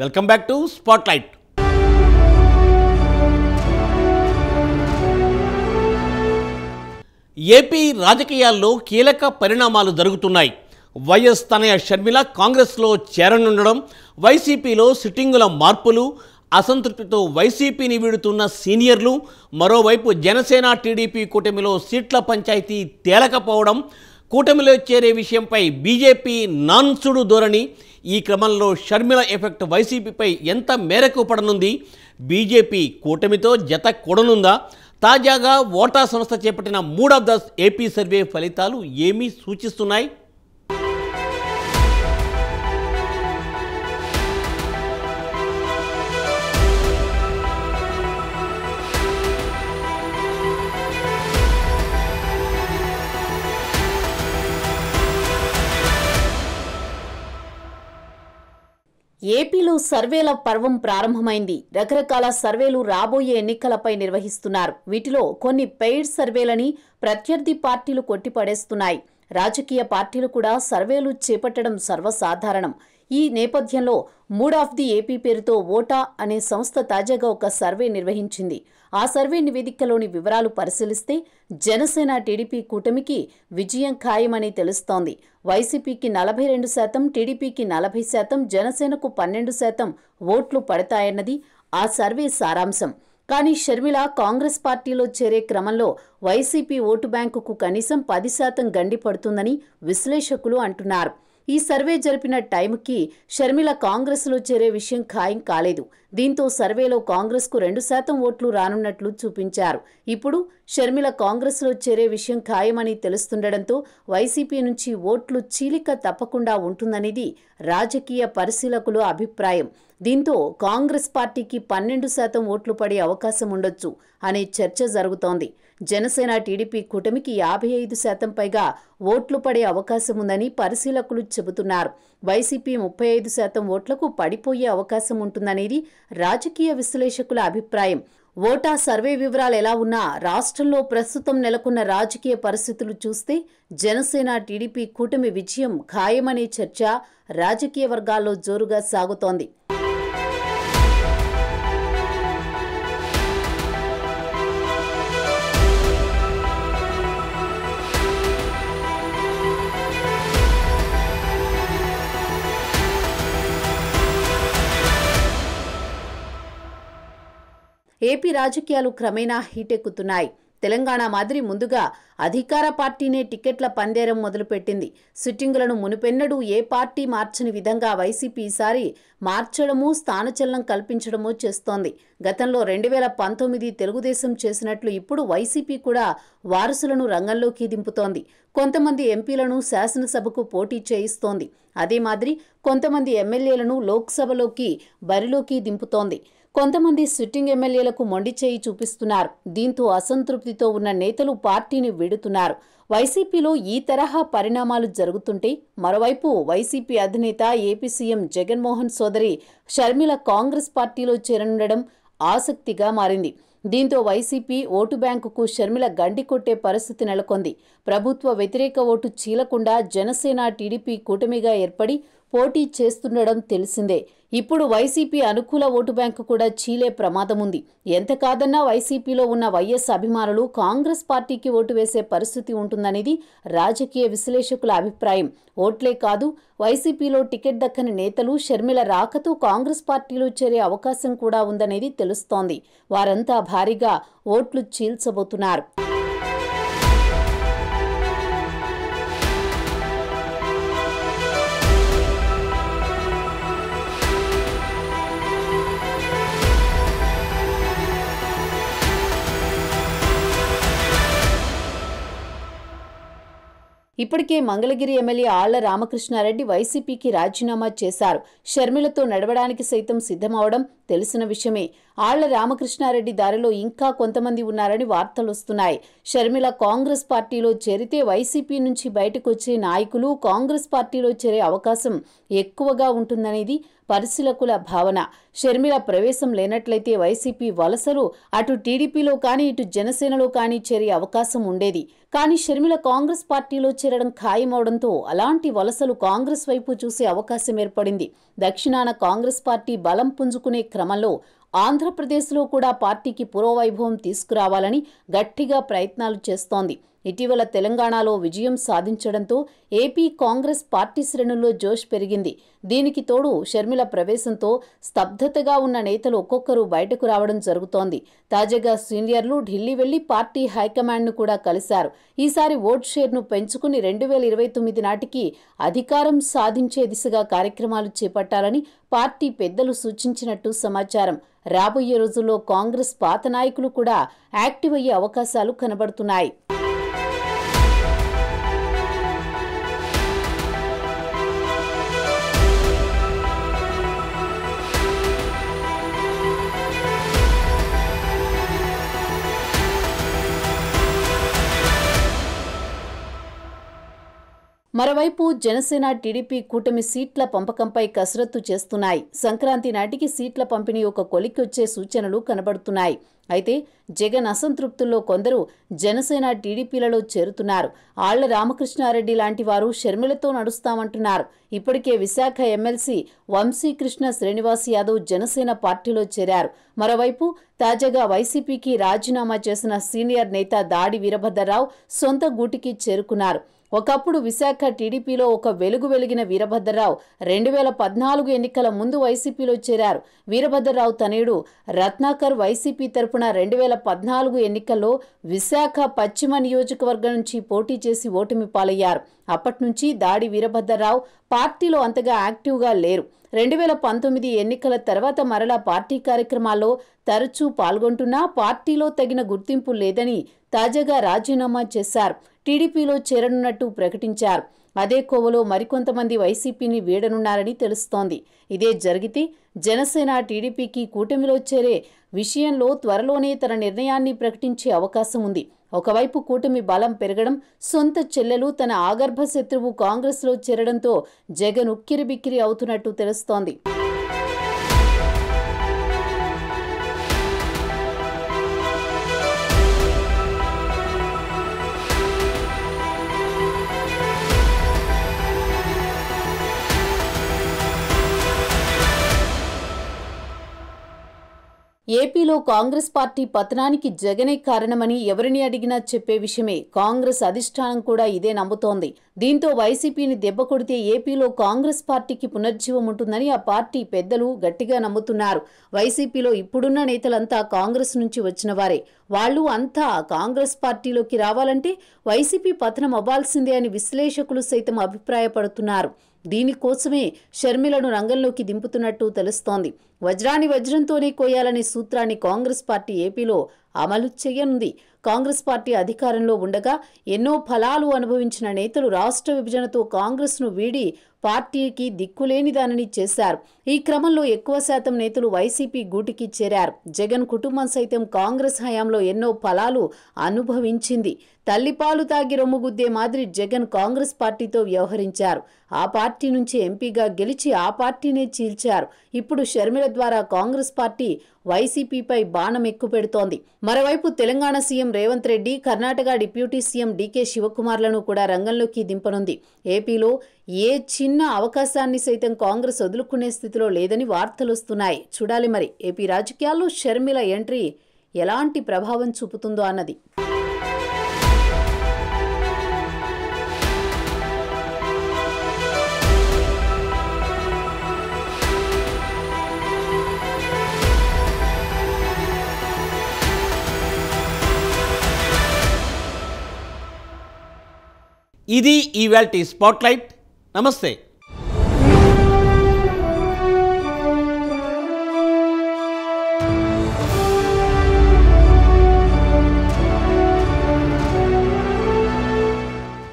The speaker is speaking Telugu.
Welcome back to spotlight. AP రాజకీయాల్లో కీలక పరిణామాలు జరుగుతున్నాయి. వైఎస్ తనయ షర్మిల కాంగ్రెస్లో చేరనుండడం, వైసీపీలో సిట్టింగుల మార్పులు, అసంతృప్తితో వైసీపీని వీడుతున్న సీనియర్లు, మరోవైపు జనసేన టీడీపీ కూటమిలో సీట్ల పంచాయతీ తేలకపోవడం, కూటమిలో చేరే విషయంపై బీజేపీ నాన్సుడు ధోరణి. ఈ క్రమంలో షర్మిల ఎఫెక్ట్ వైసీపీపై ఎంత మేరకు పడనుంది? బీజేపీ కూటమితో జత కూడనుందా? తాజాగా ఓటా సంస్థ చేపట్టిన mood of the AP survey ఫలితాలు ఏమీ సూచిస్తున్నాయి? ఏపీలో సర్వేల పర్వం ప్రారంభమైంది. రకరకాల సర్వేలు రాబోయే ఎన్నికలపై నిర్వహిస్తున్నారు. వీటిలో కొన్ని పెయిడ్ సర్వేలని ప్రత్యర్థి పార్టీలు కొట్టిపడేస్తున్నాయి. రాజకీయ పార్టీలు కూడా సర్వేలు చేపట్టడం సర్వసాధారణం. ఈ నేపథ్యంలో మూడ్ ఆఫ్ ది ఏపీ పేరుతో ఓటా అనే సంస్థ తాజాగా ఒక సర్వే నిర్వహించింది. ఆ సర్వే నివేదికలోని వివరాలు పరిశీలిస్తే జనసేన టీడీపీ కూటమికి విజయం ఖాయమని తెలుస్తోంది. వైసీపీకి 42%, టీడీపీకి 40%, జనసేనకు 12% ఓట్లు పడతాయన్నది ఆ సర్వే సారాంశం. కానీ షర్మిల కాంగ్రెస్ పార్టీలో చేరే క్రమంలో వైసీపీ ఓటు బ్యాంకుకు కనీసం 10% గండి పడుతుందని విశ్లేషకులు అంటున్నారు. ఈ సర్వే జరిపిన టైంకి షర్మిల కాంగ్రెస్లో చేరే విషయం ఖాయం కాలేదు. దీంతో సర్వేలో కాంగ్రెస్కు 2% ఓట్లు రానున్నట్లు చూపించారు. ఇప్పుడు షర్మిల కాంగ్రెస్లో చేరే విషయం ఖాయమని తెలుస్తుండటంతో వైసీపీ నుంచి ఓట్లు చీలిక తప్పకుండా ఉంటుందనేది రాజకీయ పరిశీలకుల అభిప్రాయం. దీంతో కాంగ్రెస్ పార్టీకి 12% ఓట్లు పడే అవకాశం ఉండొచ్చు అనే చర్చ జరుగుతోంది. జనసేన టీడీపీ కూటమికి 55% పైగా ఓట్లు పడే అవకాశం ఉందని పరిశీలకులు చెబుతున్నారు. వైసీపీ 35% ఓట్లకు పడిపోయే అవకాశం ఉంటుందనేది రాజకీయ విశ్లేషకుల అభిప్రాయం. ఓటా సర్వే వివరాలు ఎలా ఉన్నా రాష్ట్రంలో ప్రస్తుతం నెలకొన్న రాజకీయ పరిస్థితులు చూస్తే జనసేన టీడీపీ కూటమి విజయం ఖాయమనే చర్చ రాజకీయ వర్గాల్లో జోరుగా సాగుతోంది. ఏపీ రాజకీయాలు క్రమేణా హీటెక్కుతున్నాయి. తెలంగాణ మాదిరి ముందుగా అధికార పార్టీనే టికెట్ల పందేరం మొదలుపెట్టింది. సిట్టింగులను మునుపెన్నడూ ఏ పార్టీ మార్చని విధంగా వైసీపీ ఈసారి మార్చడమూ, స్థానచలనం కల్పించడమూ చేస్తోంది. గతంలో 2019 తెలుగుదేశం చేసినట్లు ఇప్పుడు వైసీపీ కూడా వారసులను రంగంలోకి దింపుతోంది. కొంతమంది ఎంపీలను శాసనసభకు పోటీ చేయిస్తోంది. అదే మాదిరి కొంతమంది ఎమ్మెల్యేలను లోక్సభలోకి బరిలోకి దింపుతోంది. కొంతమంది సిట్టింగ్ ఎమ్మెల్యేలకు మొండి చేయి చూపిస్తున్నారు. దీంతో అసంతృప్తితో ఉన్న నేతలు పార్టీని వీడుతున్నారు. వైసీపీలో ఈ తరహా పరిణామాలు జరుగుతుంటే మరోవైపు వైసీపీ అధినేత ఏపీ సీఎం జగన్మోహన్ సోదరి షర్మిల కాంగ్రెస్ పార్టీలో చేరనుండడం ఆసక్తిగా మారింది. దీంతో వైసీపీ ఓటు బ్యాంకుకు షర్మిల గండి కొట్టే పరిస్థితి నెలకొంది. ప్రభుత్వ వ్యతిరేక ఓటు చీలకుండా జనసేన టీడీపీ కూటమిగా ఏర్పడి పోటీ చేస్తుండడం తెలిసిందే. ఇప్పుడు వైసీపీ అనుకూల ఓటు బ్యాంకు కూడా చీలే ప్రమాదం ఉంది. ఎంత కాదన్నా వైసీపీలో ఉన్న వైఎస్ అభిమానులు కాంగ్రెస్ పార్టీకి ఓటు వేసే పరిస్థితి ఉంటుందనేది రాజకీయ విశ్లేషకుల అభిప్రాయం. ఓట్లే కాదు, వైసీపీలో టికెట్ దక్కని నేతలు షర్మిల రాకతో కాంగ్రెస్ పార్టీలో చేరే అవకాశం కూడా ఉందనేది తెలుస్తోంది. వారంతా భారీగా ఓట్లు చీల్చబోతున్నారు. ఇప్పటికే మంగళగిరి ఎమ్మెల్యే ఆళ్ల రామకృష్ణారెడ్డి వైసీపీకి రాజీనామా చేశారు. షర్మిలతో నడవడానికి సైతం సిద్ధమవడం తెలిసిన విషయమే. ఆళ్ల రామకృష్ణారెడ్డి దారిలో ఇంకా కొంతమంది ఉన్నారని వార్తలొస్తున్నాయి. షర్మిల కాంగ్రెస్ పార్టీలో చేరితే వైసీపీ నుంచి బయటకు వచ్చే నాయకులు కాంగ్రెస్ పార్టీలో చేరే అవకాశం ఎక్కువగా ఉంటుందనేది పరిశీలకుల భావన. షర్మిల ప్రవేశం లేనట్లయితే వైసీపీ వలసలు అటు టీడీపీలో కానీ ఇటు జనసేనలో కానీ చేరే అవకాశం ఉండేది. కానీ షర్మిల కాంగ్రెస్ పార్టీలో చేరడం ఖాయమవడంతో అలాంటి వలసలు కాంగ్రెస్ వైపు చూసే అవకాశం ఏర్పడింది. దక్షిణాన కాంగ్రెస్ పార్టీ బలం పుంజుకునే క్రమంలో ఆంధ్రప్రదేశ్లో కూడా పార్టీకి పురోవైభవం తీసుకురావాలని గట్టిగా ప్రయత్నాలు చేస్తోంది. ఇటీవల తెలంగాణలో విజయం సాధించడంతో ఏపీ కాంగ్రెస్ పార్టీ శ్రేణుల్లో జోష్ పెరిగింది. దీనికి తోడు షర్మిల ప్రవేశంతో స్తబ్దతగా ఉన్న నేతలు ఒక్కొక్కరు బయటకు రావడం జరుగుతోంది. తాజాగా సీనియర్లు ఢిల్లీ వెళ్లి పార్టీ హైకమాండ్ను కూడా కలిశారు. ఈసారి ఓట్ షేర్ను పెంచుకుని 2029 నాటికి అధికారం సాధించే దిశగా కార్యక్రమాలు చేపట్టాలని పార్టీ పెద్దలు సూచించినట్టు సమాచారం. రాబోయే రోజుల్లో కాంగ్రెస్ పాత నాయకులు కూడా యాక్టివ్ అయ్యే అవకాశాలు కనబడుతున్నాయి. మరోవైపు జనసేన టీడీపీ కూటమి సీట్ల పంపకంపై కసరత్తు చేస్తున్నాయి. సంక్రాంతి నాటికి సీట్ల పంపిణీ ఒక కొలిక్కొచ్చే సూచనలు కనబడుతున్నాయి. అయితే జగన్ అసంతృప్తుల్లో కొందరు జనసేన టీడీపీలలో చేరుతున్నారు. ఆళ్ల రామకృష్ణారెడ్డి లాంటి వారు షర్మిలతో నడుస్తామంటున్నారు. ఇప్పటికే విశాఖ ఎమ్మెల్సీ వంశీకృష్ణ శ్రీనివాస్ యాదవ్ జనసేన పార్టీలో చేరారు. మరోవైపు తాజాగా వైసీపీకి రాజీనామా చేసిన సీనియర్ నేత దాడి వీరభద్రరావు సొంత గూటికి చేరుకున్నారు. ఒకప్పుడు విశాఖ టీడీపీలో ఒక వెలుగు వెలిగిన వీరభద్రరావు 2014 ఎన్నికల ముందు వైసీపీలో చేరారు. వీరభద్రరావు తనయుడు రత్నాకర్ వైసీపీ తరపున 2014 ఎన్నికల్లో విశాఖ పశ్చిమ నియోజకవర్గం నుంచి పోటీ చేసి ఓటమి పాలయ్యారు. అప్పట్నుంచి దాడి వీరభద్రరావు పార్టీలో అంతగా యాక్టివ్గా లేరు. 2019 ఎన్నికల తర్వాత మరలా పార్టీ కార్యక్రమాల్లో తరచూ పాల్గొంటున్నా పార్టీలో తగిన గుర్తింపు లేదని తాజాగా రాజీనామా చేశారు. టీడీపీలో చేరనున్నట్టు ప్రకటించారు. అదే కోవలో మరికొంతమంది వైసీపీని వీడనున్నారని తెలుస్తోంది. ఇదే జరిగితే జనసేన టీడీపీకి కూటమిలో చేరే విషయంలో త్వరలోనే తన నిర్ణయాన్ని ప్రకటించే అవకాశం ఉంది. ఒకవైపు కూటమి బలం పెరగడం, సొంత చెల్లెలు తన ఆగర్భ శత్రువు కాంగ్రెస్లో చేరడంతో జగన్ ఉక్కిరిబిక్కిరి అవుతున్నట్టు తెలుస్తోంది. ఏపీలో కాంగ్రెస్ పార్టీ పతనానికి జగనే కారణమని ఎవరిని అడిగినా చెప్పే విషయమే. కాంగ్రెస్ అధిష్టానం కూడా ఇదే నమ్ముతోంది. దీంతో వైసీపీని దెబ్బ కొడితే ఏపీలో కాంగ్రెస్ పార్టీకి పునర్జీవం ఉంటుందని ఆ పార్టీ పెద్దలు గట్టిగా నమ్ముతున్నారు. వైసీపీలో ఇప్పుడున్న నేతలంతా కాంగ్రెస్ నుంచి వచ్చిన వారే. వాళ్లు అంతా కాంగ్రెస్ పార్టీలోకి రావాలంటే వైసీపీ పతనం అవ్వాల్సిందే అని విశ్లేషకులు సైతం అభిప్రాయపడుతున్నారు. దీనికోసమే షర్మిలను రంగంలోకి దింపుతున్నట్టు తెలుస్తోంది. వజ్రాన్ని వజ్రంతోనే కోయాలనే సూత్రాన్ని కాంగ్రెస్ పార్టీ ఏపీలో అమలు చేయనుంది. కాంగ్రెస్ పార్టీ అధికారంలో ఉండగా ఎన్నో ఫలాలు అనుభవించిన నేతలు రాష్ట్ర విభజనతో కాంగ్రెస్ను వీడి పార్టీకి దిక్కులేనిదానని చేశారు. ఈ క్రమంలో ఎక్కువ శాతం నేతలు వైసీపీ గూటికి చేరారు. జగన్ కుటుంబం సైతం కాంగ్రెస్ హయాంలో ఎన్నో ఫలాలు అనుభవించింది. తల్లిపాలు తాగి రొమ్ముగుద్దే మాదిరి జగన్ కాంగ్రెస్ పార్టీతో వ్యవహరించారు. ఆ పార్టీ నుంచి ఎంపీగా గెలిచి ఆ పార్టీనే చీల్చారు. ఇప్పుడు షర్మిల ద్వారా కాంగ్రెస్ పార్టీ వైసీపీపై బాణం ఎక్కుపెడుతోంది. మరోవైపు Telangana CM Revanth Reddy, Karnataka deputy CM DK శివకుమార్లను కూడా రంగంలోకి దింపనుంది. ఏపీలో ఏ చిన్న అవకాశాన్ని సైతం కాంగ్రెస్ వదులుకునే స్థితిలో లేదని వార్తలొస్తున్నాయి. చూడాలి మరి ఏపీ రాజకీయాల్లో షర్మిల ఎంట్రీ ఎలాంటి ప్రభావం చూపుతుందో అన్నది. ఇది ఇవాల్టి స్పాట్లైట్. నమస్తే.